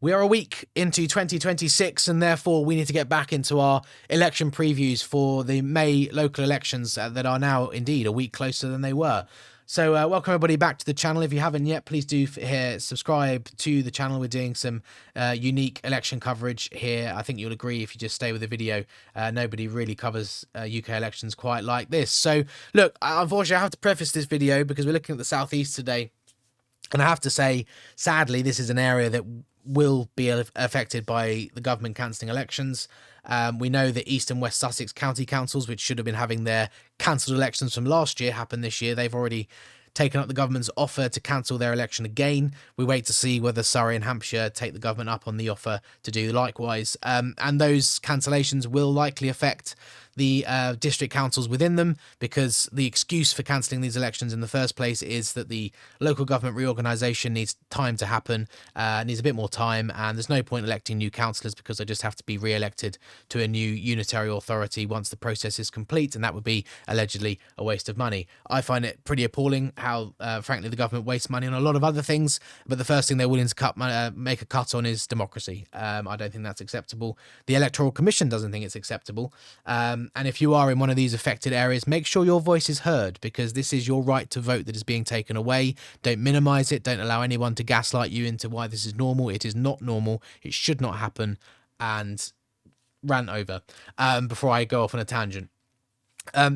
We are a week into 2026, and therefore we need to get back into our election previews for the May local elections that are now indeed a week closer than they were. So welcome everybody back to the channel. If you haven't yet, please do subscribe to the channel. We're doing some unique election coverage here. I think you'll agree if you just stay with the video. Nobody really covers UK elections quite like this. So look, unfortunately I have to preface this video because we're looking at the southeast today. And I have to say, sadly, this is an area that will be affected by the government cancelling elections. We know that East and West Sussex county councils, which should have been having their cancelled elections from last year, happen this year. They've already taken up the government's offer to cancel their election again. We wait to see whether Surrey and Hampshire take the government up on the offer to do likewise. And those cancellations will likely affect the district councils within them, because the excuse for cancelling these elections in the first place is that the local government reorganisation needs time to happen, needs a bit more time, and there's no point electing new councillors because they just have to be re-elected to a new unitary authority once the process is complete, and that would be allegedly a waste of money. I find it pretty appalling how, frankly, the government wastes money on a lot of other things, but the first thing they're willing to make a cut on is democracy. I don't think that's acceptable. The Electoral Commission doesn't think it's acceptable. And if you are in one of these affected areas, make sure your voice is heard, because this is your right to vote that is being taken away. Don't minimise it. Don't allow anyone to gaslight you into why this is normal. It is not normal. It should not happen. And rant over before I go off on a tangent.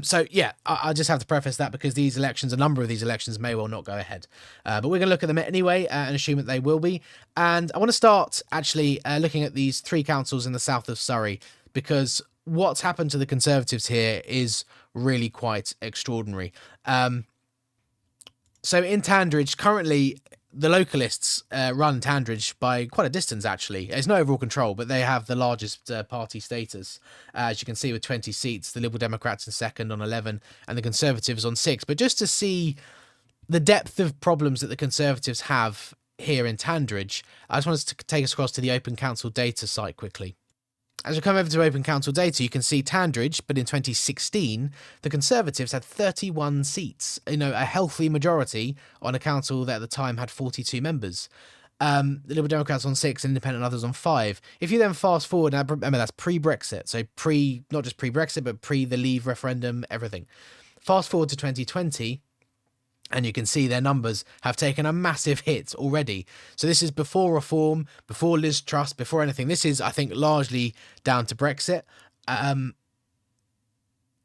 So yeah, I just have to preface that because these elections, a number of these elections may well not go ahead. But we're going to look at them anyway and assume that they will be. And I want to start actually looking at these three councils in the south of Surrey, because what's happened to the Conservatives here is really quite extraordinary. So in Tandridge, currently the localists run Tandridge by quite a distance, actually. There's no overall control, but they have the largest party status, as you can see, with 20 seats. The Liberal Democrats in second on 11 and the Conservatives on 6. But just to see the depth of problems that the Conservatives have here in Tandridge, I just wanted to take us across to the Open Council data site quickly. As we come over to Open Council data, you can see Tandridge, but in 2016, the Conservatives had 31 seats, a healthy majority on a council that at the time had 42 members. The Liberal Democrats on 6, independent others on 5. If you then fast forward, now remember that's pre-Brexit, so not just pre-Brexit, but pre the Leave referendum, everything. Fast forward to 2020, and you can see their numbers have taken a massive hit already. So this is before reform, before Liz Truss, before anything. This is, I think, largely down to Brexit.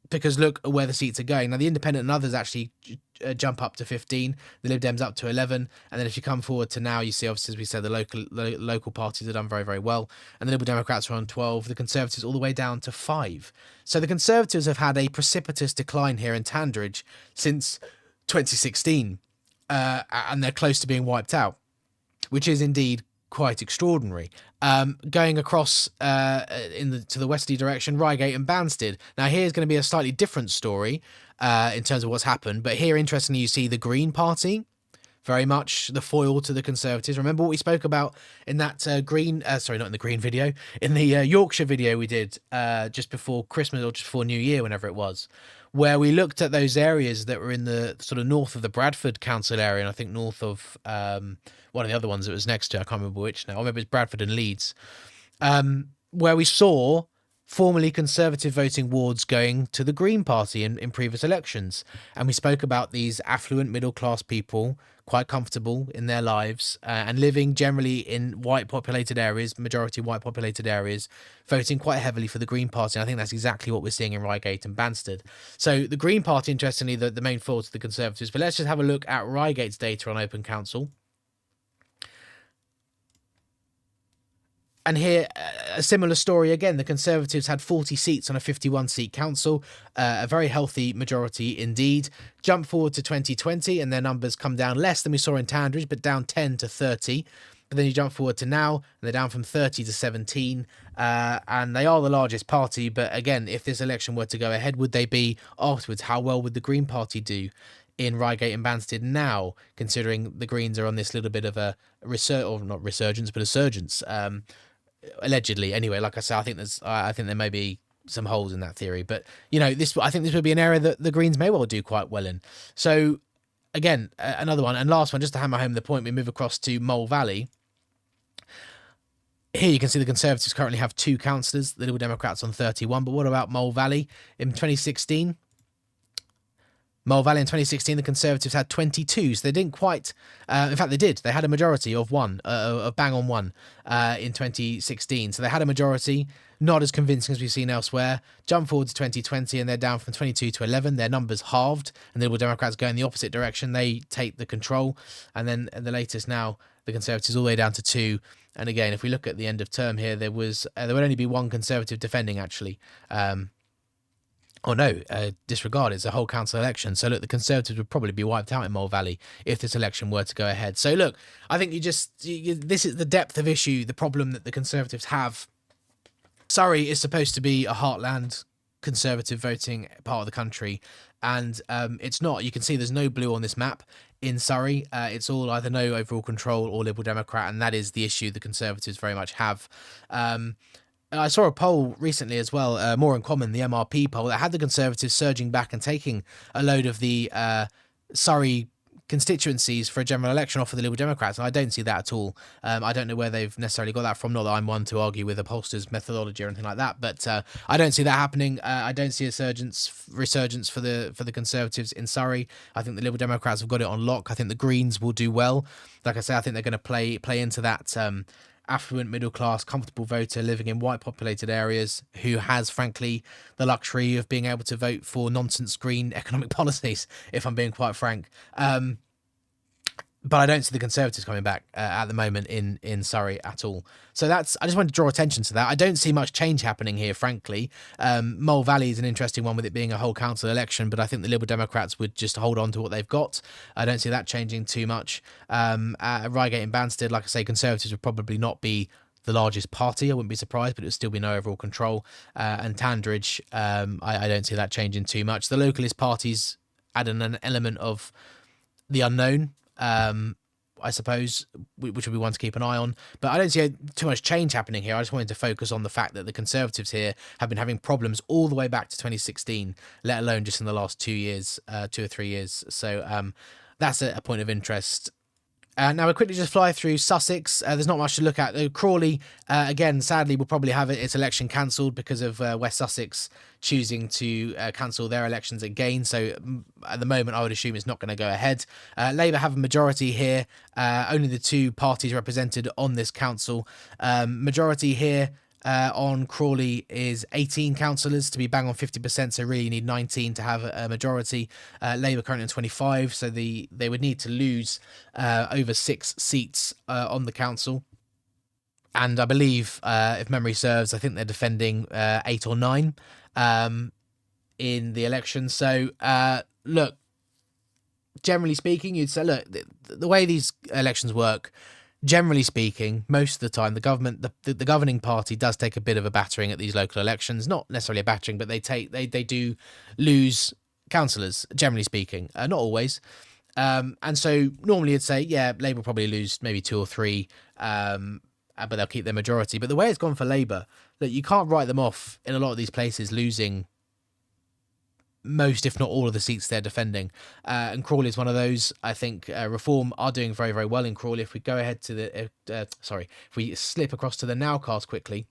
Because look at where the seats are going. Now, the independent and others actually jump up to 15. The Lib Dems up to 11. And then if you come forward to now, you see, obviously, as we said, the local parties have done very, very well. And the Liberal Democrats are on 12. The Conservatives all the way down to 5. So the Conservatives have had a precipitous decline here in Tandridge since 2016, and they're close to being wiped out, which is indeed quite extraordinary. Going across to the westerly direction, Reigate and Banstead. Now here's going to be a slightly different story in terms of what's happened, but here interestingly you see the Green Party, very much the foil to the Conservatives. Remember what we spoke about in that not in the Green video, in the Yorkshire video we did just before Christmas or just before New Year, whenever it was, where we looked at those areas that were in the sort of north of the Bradford council area, and I think north of one of the other ones that was next to, I can't remember which now. I remember it's Bradford and Leeds, where we saw formerly Conservative voting wards going to the Green Party in previous elections. And we spoke about these affluent middle-class people, quite comfortable in their lives and living generally in white-populated areas, majority white-populated areas, voting quite heavily for the Green Party. And I think that's exactly what we're seeing in Reigate and Banstead. So the Green Party, interestingly, the main foil to the Conservatives. But let's just have a look at Reigate's data on Open Council. And here, a similar story again. The Conservatives had 40 seats on a 51-seat council, a very healthy majority indeed. Jump forward to 2020, and their numbers come down less than we saw in Tandridge, but down 10 to 30. But then you jump forward to now, and they're down from 30 to 17, and they are the largest party. But again, if this election were to go ahead, would they be afterwards? How well would the Green Party do in Reigate and Banstead now, considering the Greens are on this little bit of a resurgence, allegedly. Anyway, like I say, I think there may be some holes in that theory, but I think this would be an area that the Greens may well do quite well in. So again, another one and last one, just to hammer home the point, we move across to Mole Valley. Here you can see the Conservatives currently have 2 councillors, the Liberal Democrats on 31. But what about Mole Valley in 2016? Mole Valley in 2016, the Conservatives had 22, so they didn't quite... in fact, they did. They had a majority of one, of bang on one in 2016. So they had a majority, not as convincing as we've seen elsewhere. Jump forward to 2020, and they're down from 22 to 11. Their numbers halved, and the Liberal Democrats go in the opposite direction. They take the control. And then the latest now, the Conservatives all the way down to 2. And again, if we look at the end of term here, there would only be 1 Conservative defending, actually. Disregard, it's a whole council election. So look, the Conservatives would probably be wiped out in Mole Valley if this election were to go ahead. So look, I think this is the depth of issue, the problem that the Conservatives have. Surrey is supposed to be a heartland Conservative voting part of the country, and it's not. You can see there's no blue on this map in Surrey. It's all either no overall control or Liberal Democrat, and that is the issue the Conservatives very much have. I saw a poll recently as well, More in Common, the MRP poll, that had the Conservatives surging back and taking a load of the Surrey constituencies for a general election off of the Liberal Democrats, and I don't see that at all. I don't know where they've necessarily got that from, not that I'm one to argue with a pollster's methodology or anything like that, but I don't see that happening. I don't see a resurgence for the Conservatives in Surrey. I think the Liberal Democrats have got it on lock. I think the Greens will do well. Like I say, I think they're going to play into that affluent, middle-class, comfortable voter living in white-populated areas who has, frankly, the luxury of being able to vote for nonsense green economic policies, if I'm being quite frank. But I don't see the Conservatives coming back at the moment in Surrey at all. So I just wanted to draw attention to that. I don't see much change happening here, frankly. Mole Valley is an interesting one with it being a whole council election, but I think the Liberal Democrats would just hold on to what they've got. I don't see that changing too much. Reigate and Banstead, like I say, Conservatives would probably not be the largest party. I wouldn't be surprised, but it would still be no overall control. And Tandridge, I don't see that changing too much. The localist parties add an element of the unknown, I suppose, which would be one to keep an eye on. But I don't see too much change happening here. I just wanted to focus on the fact that the Conservatives here have been having problems all the way back to 2016, let alone just in the last 2 years, 2 or 3 years. So that's a point of interest. Now we'll quickly just fly through Sussex. There's not much to look at. Crawley, again, sadly, will probably have its election cancelled because of West Sussex choosing to cancel their elections again. So at the moment, I would assume it's not going to go ahead. Labour have a majority here. Only the 2 parties represented on this council. Majority here on Crawley is 18 councillors to be bang on 50%, so really you need 19 to have a majority. Labour currently on 25, so they would need to lose over 6 seats on the council. And I believe, if memory serves, I think they're defending 8 or 9 in the election. So, look, generally speaking, you'd say, look, the way these elections work, generally speaking, most of the time, the government, the governing party does take a bit of a battering at these local elections. Not necessarily a battering, but they do lose councillors, generally speaking. Not always. And so normally you'd say, yeah, Labour will probably lose maybe 2 or 3, but they'll keep their majority. But the way it's gone for Labour, that you can't write them off in a lot of these places losing most, if not all, of the seats they're defending. And Crawley is one of those. I think Reform are doing very, very well in Crawley. If we go ahead to the, if we slip across to the Nowcast quickly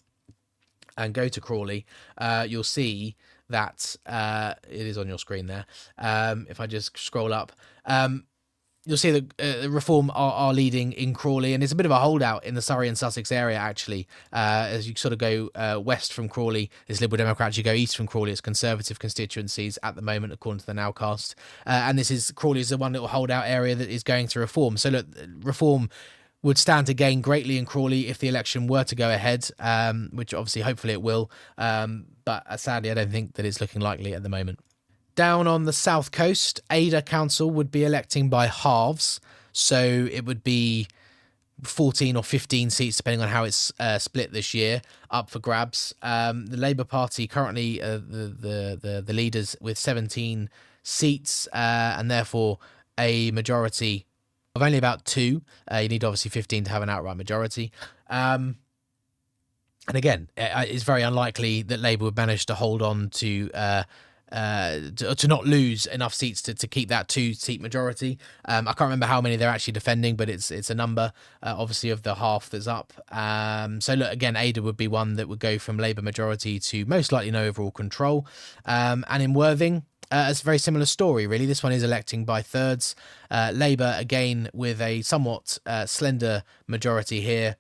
and go to Crawley, you'll see that it is on your screen there. If I just scroll up, you'll see that Reform are leading in Crawley, and it's a bit of a holdout in the Surrey and Sussex area, actually. As you sort of go west from Crawley, it's Liberal Democrats. You go east from Crawley, it's Conservative constituencies at the moment, according to the Nowcast. And Crawley is the one little holdout area that is going to Reform. So look, Reform would stand to gain greatly in Crawley if the election were to go ahead, which obviously, hopefully it will. But sadly, I don't think that it's looking likely at the moment. Down on the south coast, Ada Council would be electing by halves, so it would be 14 or 15 seats, depending on how it's split this year, up for grabs. The Labour Party currently the leaders with 17 seats, and therefore a majority of only about 2. You need obviously 15 to have an outright majority. And again, it's very unlikely that Labour would manage to hold on to to not lose enough seats to keep that 2-seat majority. I can't remember how many they're actually defending, but it's a number, obviously, of the half that's up. So look, again, Adur would be one that would go from Labour majority to most likely no overall control. And in Worthing, it's a very similar story, really. This one is electing by thirds. Labour, again, with a somewhat slender majority here,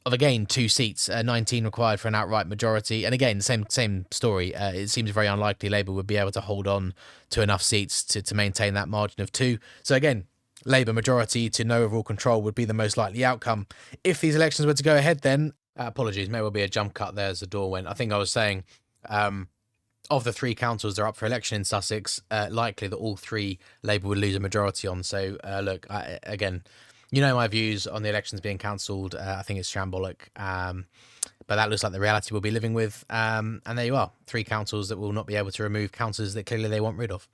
of again 2 seats, 19 required for an outright majority, and again same story. It seems very unlikely Labour would be able to hold on to enough seats to maintain that margin of 2. So again, Labour majority to no overall control would be the most likely outcome if these elections were to go ahead. Then apologies, may well be a jump cut there as the door went. I think I was saying of the 3 councils that are up for election in Sussex, likely that all 3 Labour would lose a majority on. So look, again, you know my views on the elections being cancelled. I think it's shambolic. But that looks like the reality we'll be living with. And there you are, 3 councils that will not be able to remove councillors that clearly they want rid of.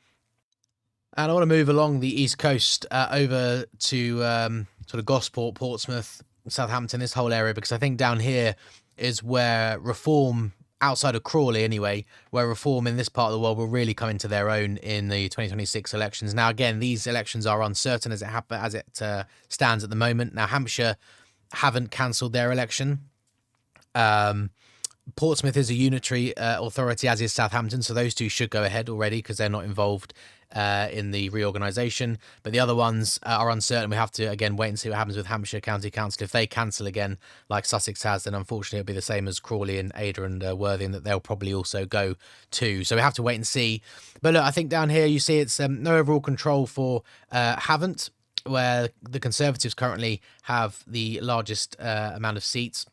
And I want to move along the East Coast over to sort of Gosport, Portsmouth, Southampton, this whole area, because I think down here is where reform, outside of Crawley anyway, where reform in this part of the world will really come into their own in the 2026 elections. Now, again, these elections are uncertain as it stands at the moment. Now, Hampshire haven't cancelled their election. Portsmouth is a unitary authority, as is Southampton, so those 2 should go ahead already because they're not involved in the reorganisation. But the other ones are uncertain. We have to, again, wait and see what happens with Hampshire County Council. If they cancel again, like Sussex has, then unfortunately it'll be the same as Crawley and Adur and Worthing, that they'll probably also go to. So we have to wait and see. But look, I think down here you see it's no overall control for Havant, where the Conservatives currently have the largest amount of seats.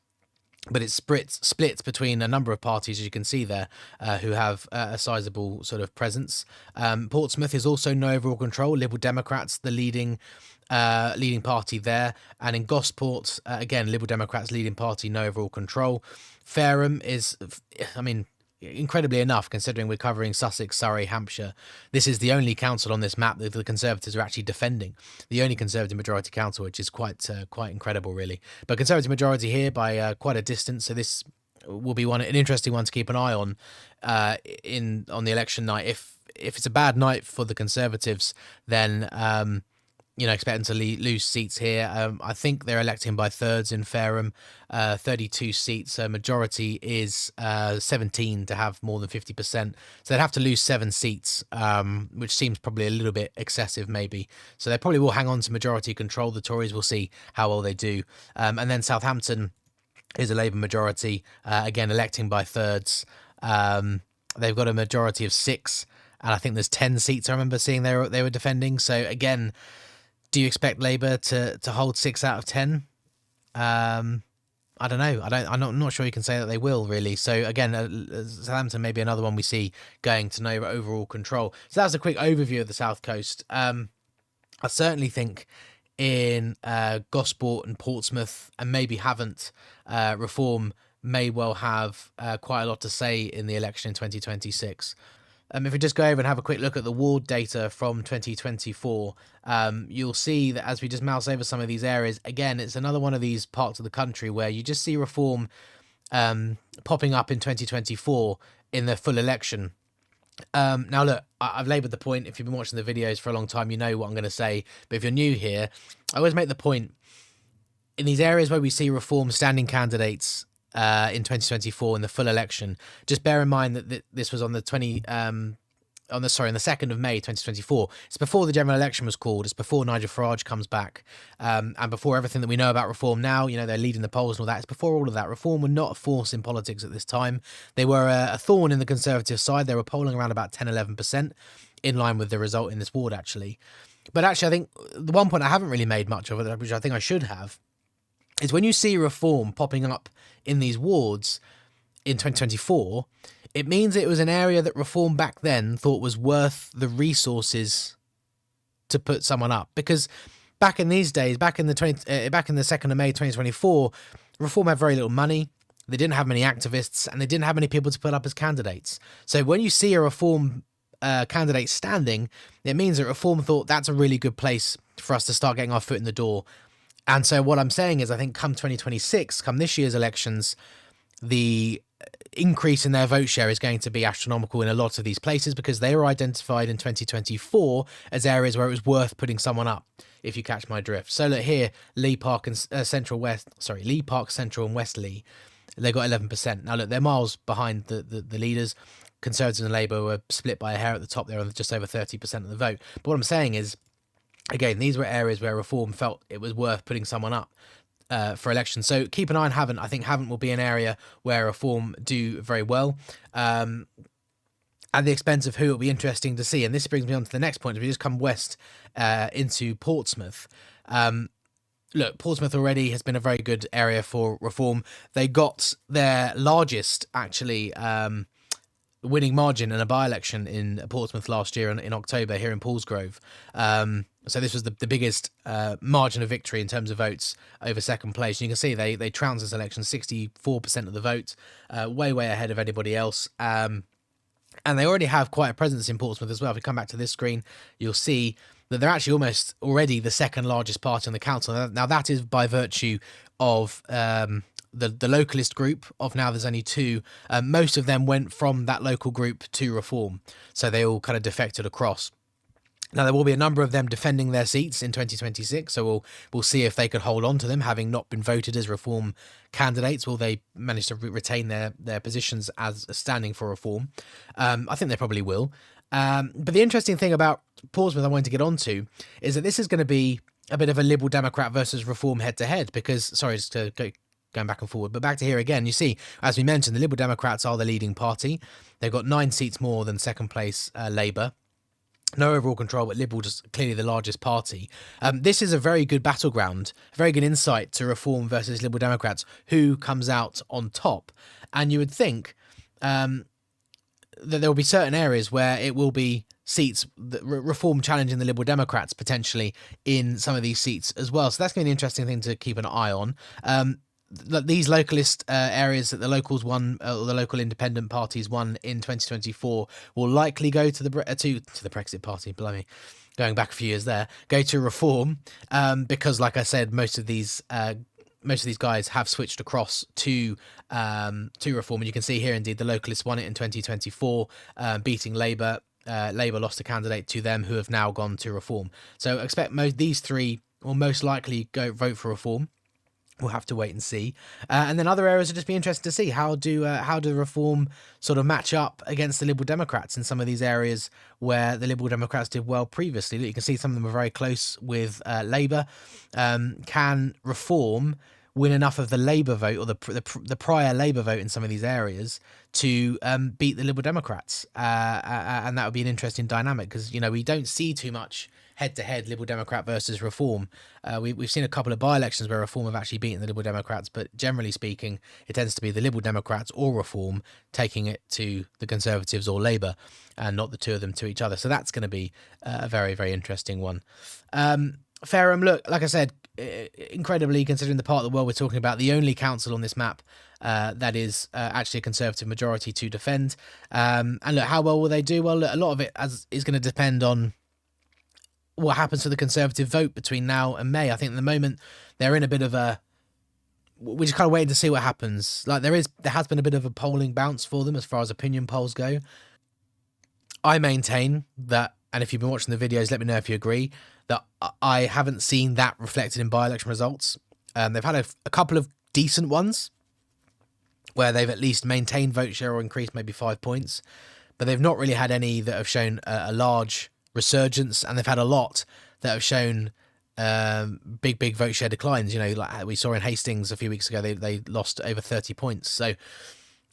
But it's split between a number of parties, as you can see there, who have a sizable sort of presence. Portsmouth is also no overall control. Liberal Democrats, the leading party there. And in Gosport, again, Liberal Democrats, leading party, no overall control. Fareham is, incredibly enough, considering we're covering Sussex, Surrey, Hampshire, this is the only council on this map that the Conservatives are actually defending. The only Conservative majority council, which is quite incredible, really. But Conservative majority here by quite a distance, so this will be an interesting one to keep an eye on on the election night. If it's a bad night for the Conservatives, then expect them to lose seats here. I think they're electing by thirds in Fareham, 32 seats. So majority is 17 to have more than 50%. So they'd have to lose 7 seats, which seems probably a little bit excessive, maybe. So they probably will hang on to majority control. The Tories will see how well they do. And then Southampton is a Labour majority, again, electing by thirds. They've got a majority of 6, and I think there's 10 seats I remember seeing they were defending. So again, do you expect Labour to hold 6 out of 10? I don't know. I'm not sure you can say that they will, really. So again, Southampton may be another one we see going to no overall control. So that's a quick overview of the South Coast. I certainly think in Gosport and Portsmouth, and maybe Havant, reform may well have quite a lot to say in the election in 2026. If we just go over and have a quick look at the ward data from 2024, you'll see that as we just mouse over some of these areas, again, it's another one of these parts of the country where you just see reform popping up in 2024 in the full election. Now, look, I've laboured the point. If you've been watching the videos for a long time, you know what I'm going to say. But if you're new here, I always make the point, in these areas where we see reform standing candidates in 2024 in the full election, just bear in mind that this was on the 2nd of May 2024. It's before the general election was called. It's before Nigel Farage comes back, and before everything that we know about reform now. They're leading the polls and all that. It's before all of that. Reform were not a force in politics at this time. They were a thorn in the Conservative side. They were polling around about 10-11%, in line with the result in this ward, actually. But actually, I think the one point I haven't really made much of it, which I think I should have, is when you see reform popping up in these wards in 2024, it means it was an area that reform back then thought was worth the resources to put someone up. Because back in these days, back in the 2nd of May 2024, reform had very little money. They didn't have many activists, and they didn't have many people to put up as candidates. So when you see a reform candidate standing, it means that reform thought that's a really good place for us to start getting our foot in the door. And so what I'm saying is, I think come 2026, come this year's elections, the increase in their vote share is going to be astronomical in a lot of these places, because they were identified in 2024 as areas where it was worth putting someone up, if you catch my drift. So look here, Lee Park and Lee Park Central and West Lee, they got 11%. Now look, they're miles behind the leaders. Conservatives and Labour were split by a hair at the top there on just over 30% of the vote. But what I'm saying is, again, these were areas where Reform felt it was worth putting someone up for election. So keep an eye on Havant. I think Havant will be an area where Reform do very well. At the expense of who, it'll be interesting to see. And this brings me on to the next point. If we just come west into Portsmouth. Look, Portsmouth already has been a very good area for Reform. They got their largest, actually, winning margin in a by-election in Portsmouth last year in October here in Paulsgrove. So this was the biggest margin of victory in terms of votes over second place. And you can see they trounced this election, 64% of the vote, way ahead of anybody else. And they already have quite a presence in Portsmouth as well. If we come back to this screen, you'll see that they're actually almost already the second largest party on the council. Now that is by virtue of the localist group of now there's only two. Most of them went from that local group to Reform, so they all kind of defected across. Now there will be a number of them defending their seats in 2026, so we'll see if they could hold on to them, having not been voted as Reform candidates. Will they manage to retain their positions as standing for Reform? I think they probably will. But the interesting thing about Portsmouth I wanted to get onto is that this is going to be a bit of a Liberal Democrat versus Reform head-to-head, because, sorry, just to go going back and forward, but back to here again, you see, as we mentioned, the Liberal Democrats are the leading party. They've got 9 seats more than second place Labour. No overall control, but Liberal just clearly the largest party. This is a very good battleground, a very good insight to Reform versus Liberal Democrats, who comes out on top. And you would think that there will be certain areas where it will be seats, Reform challenging the Liberal Democrats potentially in some of these seats as well. So that's going to be an interesting thing to keep an eye on. These localist areas that the locals won, or the local independent parties won in 2024, will likely go to the Brexit Party. Blimey, going back a few years there, go to Reform, because, like I said, most of these guys have switched across to Reform, and you can see here indeed the localists won it in 2024, beating Labour. Labour lost a candidate to them, who have now gone to Reform. So expect these three will most likely vote for Reform. We'll have to wait and see. And then other areas will just be interesting to see. How do Reform sort of match up against the Liberal Democrats in some of these areas where the Liberal Democrats did well previously? You can see some of them are very close with Labour. Can Reform win enough of the Labour vote, or the prior Labour vote in some of these areas, to beat the Liberal Democrats? And that would be an interesting dynamic, because, we don't see too much head-to-head Liberal Democrat versus Reform. We've seen a couple of by-elections where Reform have actually beaten the Liberal Democrats, but generally speaking, it tends to be the Liberal Democrats or Reform taking it to the Conservatives or Labour, and not the two of them to each other. So that's going to be a very, very interesting one. Fareham, look, like I said, incredibly, considering the part of the world we're talking about, the only council on this map that is actually a Conservative majority to defend. And look, how well will they do? Well, look, a lot of it is going to depend on what happens to the Conservative vote between now and May. I think at the moment they're in a bit of we're just kind of waiting to see what happens. Like there has been a bit of a polling bounce for them as far as opinion polls go. I maintain that, and if you've been watching the videos, let me know if you agree, that I haven't seen that reflected in by-election results. They've had a couple of decent ones where they've at least maintained vote share or increased maybe 5 points, but they've not really had any that have shown a large resurgence, and they've had a lot that have shown big vote share declines. Like we saw in Hastings a few weeks ago, they lost over 30 points. So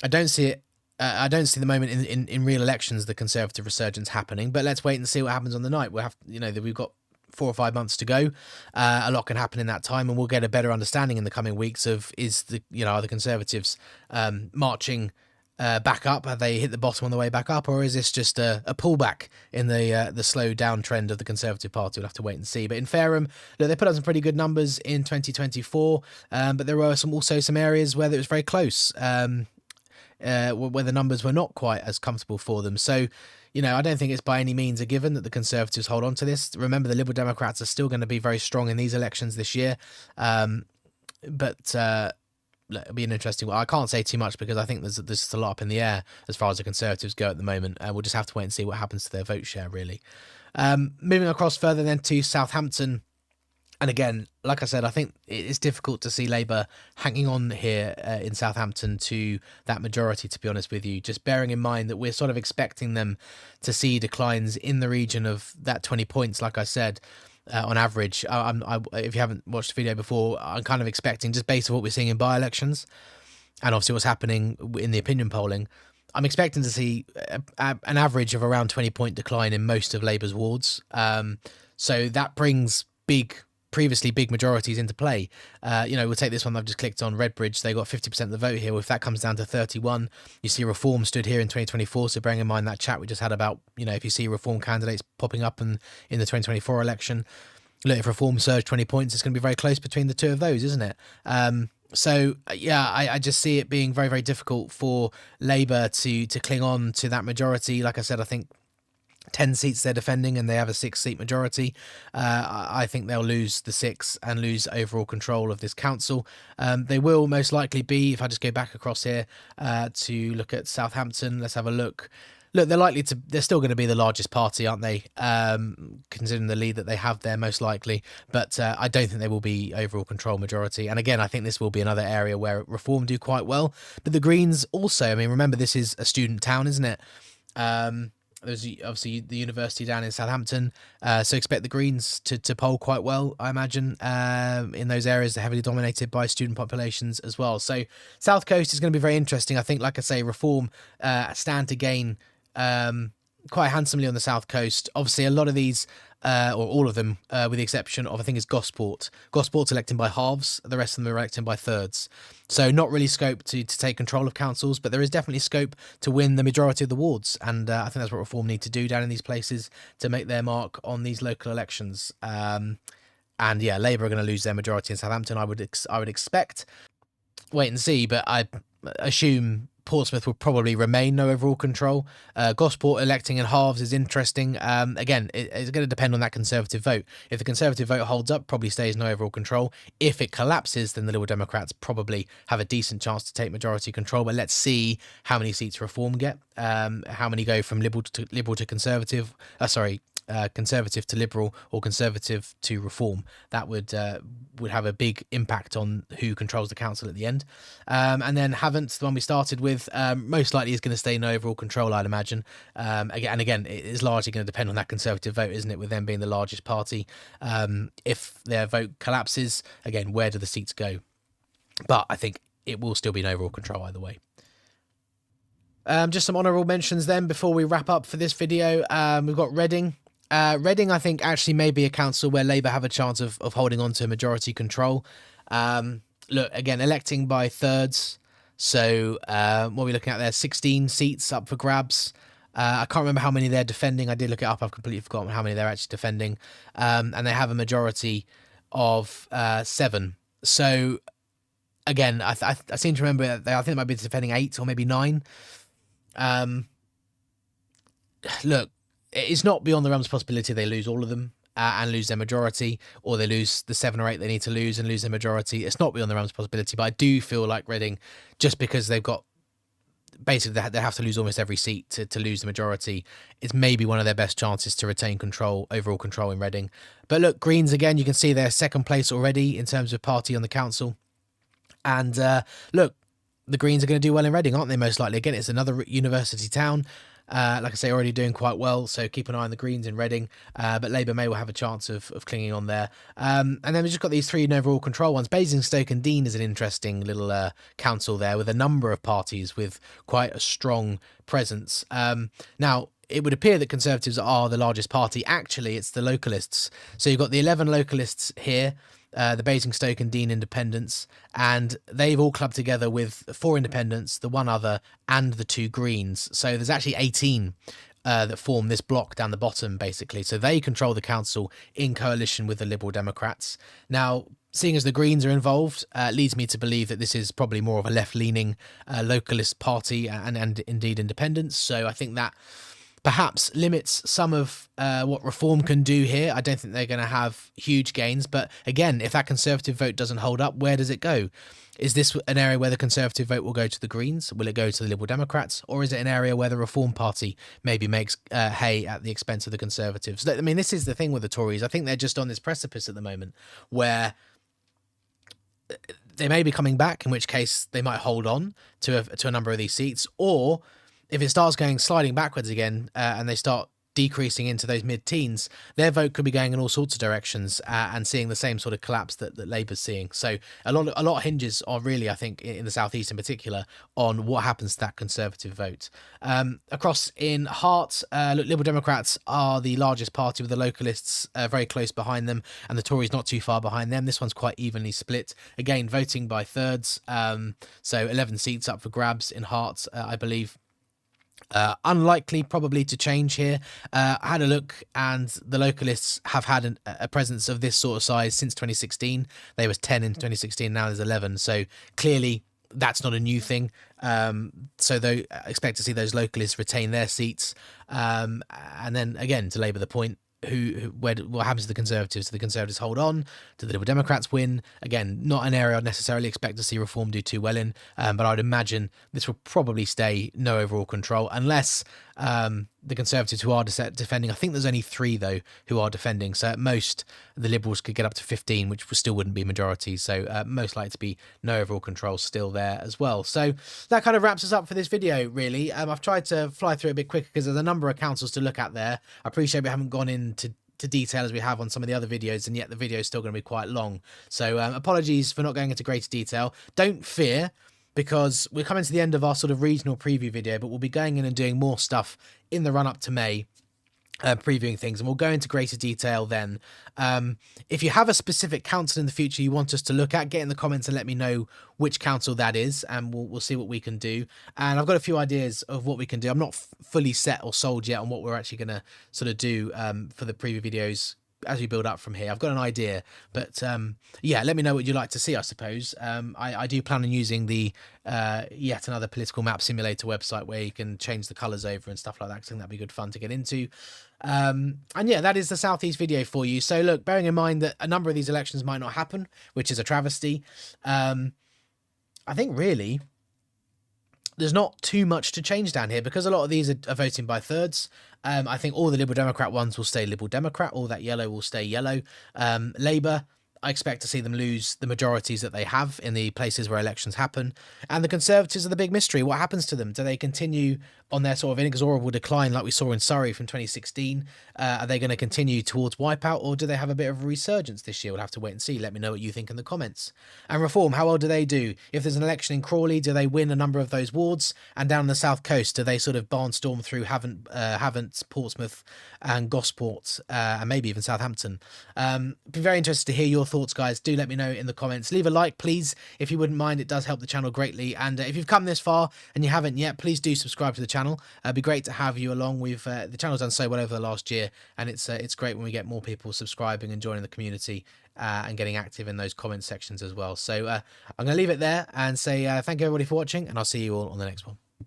I don't see it. I don't see the moment in real elections the Conservative resurgence happening. But let's wait and see what happens on the night. We'll have, we've got 4 or 5 months to go. A lot can happen in that time, and we'll get a better understanding in the coming weeks of are the Conservatives marching back up? Have they hit the bottom on the way back up, or is this just a pullback in the slow down trend of the Conservative Party? We'll have to wait and see. But in Fareham, look, they put up some pretty good numbers in 2024, but there were also some areas where it was very close, where the numbers were not quite as comfortable for them. So, I don't think it's by any means a given that the Conservatives hold on to this. Remember, the Liberal Democrats are still going to be very strong in these elections this year, but it'll be an interesting one. I can't say too much because I think there's just a lot up in the air as far as the Conservatives go at the moment. We'll just have to wait and see what happens to their vote share, really. Moving across further then to Southampton. And again, like I said, I think it's difficult to see Labour hanging on here in Southampton to that majority, to be honest with you. Just bearing in mind that we're sort of expecting them to see declines in the region of that 20 points, like I said, on average. If you haven't watched the video before, I'm kind of expecting, just based on what we're seeing in by-elections and obviously what's happening in the opinion polling, I'm expecting to see an average of around 20-point decline in most of Labour's wards. So that brings previously big majorities into play. We'll take this one I've just clicked on, Redbridge. They got 50% of the vote here. Well, if that comes down to 31, you see Reform stood here in 2024. So bearing in mind that chat we just had about, if you see Reform candidates popping up in the 2024 election, look, if Reform surge 20 points, it's going to be very close between the two of those, isn't it? I just see it being very, very difficult for Labour to cling on to that majority. Like I said, I think 10 seats they're defending and they have a 6-seat majority. I think they'll lose the 6 and lose overall control of this council. They will most likely be, if I just go back across here to look at Southampton, let's have a look. Look, they're still going to be the largest party, aren't they? Considering the lead that they have there, most likely. But I don't think they will be overall control majority. And again, I think this will be another area where Reform do quite well. But the Greens also, remember, this is a student town, isn't it? There's obviously the university down in Southampton, so expect the Greens to poll quite well, I imagine, in those areas that are heavily dominated by student populations as well. So South Coast is going to be very interesting. I think, like I say, Reform stand to gain quite handsomely on the South Coast. Obviously, a lot of these, or all of them, with the exception of, I think, is Gosport. Gosport's electing by halves. The rest of them are electing by thirds. So not really scope to take control of councils, but there is definitely scope to win the majority of the wards. And I think that's what Reform need to do down in these places to make their mark on these local elections. And yeah, Labour are going to lose their majority in Southampton, I would expect. Wait and see, but I assume Portsmouth will probably remain no overall control. Gosport electing in halves is interesting. Again, it's going to depend on that Conservative vote. If the Conservative vote holds up, probably stays no overall control. If it collapses, then the Liberal Democrats probably have a decent chance to take majority control. But let's see how many seats Reform get. How many go from Liberal to Conservative. Conservative to Liberal or Conservative to Reform. That would have a big impact on who controls the council at the end. And then Havant, the one we started with, most likely is going to stay in overall control, I'd imagine. Again, it is largely going to depend on that Conservative vote, isn't it, with them being the largest party. If their vote collapses, again, where do the seats go? But I think it will still be in overall control either way. Just some honourable mentions then before we wrap up for this video. We've got Reading. Reading, I think, actually may be a council where Labour have a chance of holding on to majority control. Look, again, electing by thirds. So what are we looking at there? 16 seats up for grabs. I can't remember how many they're defending. I did look it up. I've completely forgotten how many they're actually defending. And they have a majority of 7. So, again, I seem to remember I think they might be defending 8 or maybe 9. Look, it's not beyond the realms of possibility they lose all of them and lose their majority, or they lose the 7 or 8 they need to lose and lose their majority. It's not beyond the realms of possibility, but I do feel like Reading, just because they've got, basically they have to lose almost every seat to lose the majority, it's maybe one of their best chances to retain overall control in Reading. But look, Greens, again, you can see they're second place already in terms of party on the council. And look, the Greens are going to do well in Reading, aren't they, most likely? Again, it's another university town. Like I say, already doing quite well, so keep an eye on the Greens in Reading. But Labour may well have a chance of clinging on there. And then we've just got these 3 overall control ones. Basingstoke and Deane is an interesting little council there with a number of parties with quite a strong presence. Now, it would appear that Conservatives are the largest party. Actually, it's the localists. So you've got the 11 localists here, the Basingstoke and Deane independents, and they've all clubbed together with 4 independents, the 1 other, and the 2 Greens. So there's actually 18 that form this block down the bottom, basically. So they control the council in coalition with the Liberal Democrats. Now, seeing as the Greens are involved, leads me to believe that this is probably more of a left-leaning localist party and indeed independents. So I think that perhaps limits some of what Reform can do here. I don't think they're going to have huge gains. But again, if that Conservative vote doesn't hold up, where does it go? Is this an area where the Conservative vote will go to the Greens? Will it go to the Liberal Democrats? Or is it an area where the Reform Party maybe makes hay at the expense of the Conservatives? I mean, this is the thing with the Tories. I think they're just on this precipice at the moment where they may be coming back, in which case they might hold on to a number of these seats. Or if it starts sliding backwards again and they start decreasing into those mid-teens, their vote could be going in all sorts of directions and seeing the same sort of collapse that Labour's seeing. So a lot hinges on, really, I think, in the southeast in particular, on what happens to that Conservative vote. Across in Hart, Liberal Democrats are the largest party, with the Localists very close behind them, and the Tories not too far behind them. This one's quite evenly split. Again, voting by thirds, so 11 seats up for grabs in Hart, I believe. Unlikely probably to change here. I had a look, and the Localists have had a presence of this sort of size since 2016. There was 10 in 2016, now there's 11. So clearly that's not a new thing. So they expect to see those Localists retain their seats. And then again, to labour the point, what happens to the Conservatives? Do the Conservatives hold on? Do the Liberal Democrats win? Again, not an area I'd necessarily expect to see Reform do too well in, but I'd imagine this will probably stay no overall control, unless the Conservatives, who are defending, I think there's only 3 though who are defending, so at most the Liberals could get up to 15, which still wouldn't be majority, so most likely to be no overall control still there as well. So that kind of wraps us up for this video, really. I've tried to fly through it a bit quicker because there's a number of councils to look at there. I appreciate we haven't gone into detail as we have on some of the other videos, and yet the video is still going to be quite long, so apologies for not going into greater detail. Don't fear, because we're coming to the end of our sort of regional preview video, but we'll be going in and doing more stuff in the run-up to May, previewing things, and we'll go into greater detail then. If you have a specific council in the future you want us to look at, get in the comments and let me know which council that is, and we'll see what we can do. And I've got a few ideas of what we can do. I'm not fully set or sold yet on what we're actually going to sort of do for the preview videos as we build up from here. I've got an idea, but yeah, let me know what you'd like to see, I suppose. I do plan on using the yet another political map simulator website where you can change the colours over and stuff like that, because I think that'd be good fun to get into. And yeah, that is the Southeast video for you. So look, bearing in mind that a number of these elections might not happen, which is a travesty, I think really there's not too much to change down here, because a lot of these are voting by thirds. I think all the Liberal Democrat ones will stay Liberal Democrat. All that yellow will stay yellow. Labour, I expect to see them lose the majorities that they have in the places where elections happen. And the Conservatives are the big mystery. What happens to them? Do they continue on their sort of inexorable decline like we saw in Surrey from 2016? Are they going to continue towards wipeout, or do they have a bit of a resurgence this year? We'll have to wait and see. Let me know what you think in the comments. And Reform, how well do they do? If there's an election in Crawley, do they win a number of those wards? And down the south coast, do they sort of barnstorm through Havant, Portsmouth and Gosport, and maybe even Southampton? Be very interested to hear your thoughts, guys. Do let me know in the comments. Leave a like, please, if you wouldn't mind. It does help the channel greatly. And if you've come this far and you haven't yet, please do subscribe to the channel. It'd be great to have you along. The channel's done so well over the last year, and it's great when we get more people subscribing and joining the community and getting active in those comment sections as well. So I'm going to leave it there and say thank you everybody for watching, and I'll see you all on the next one.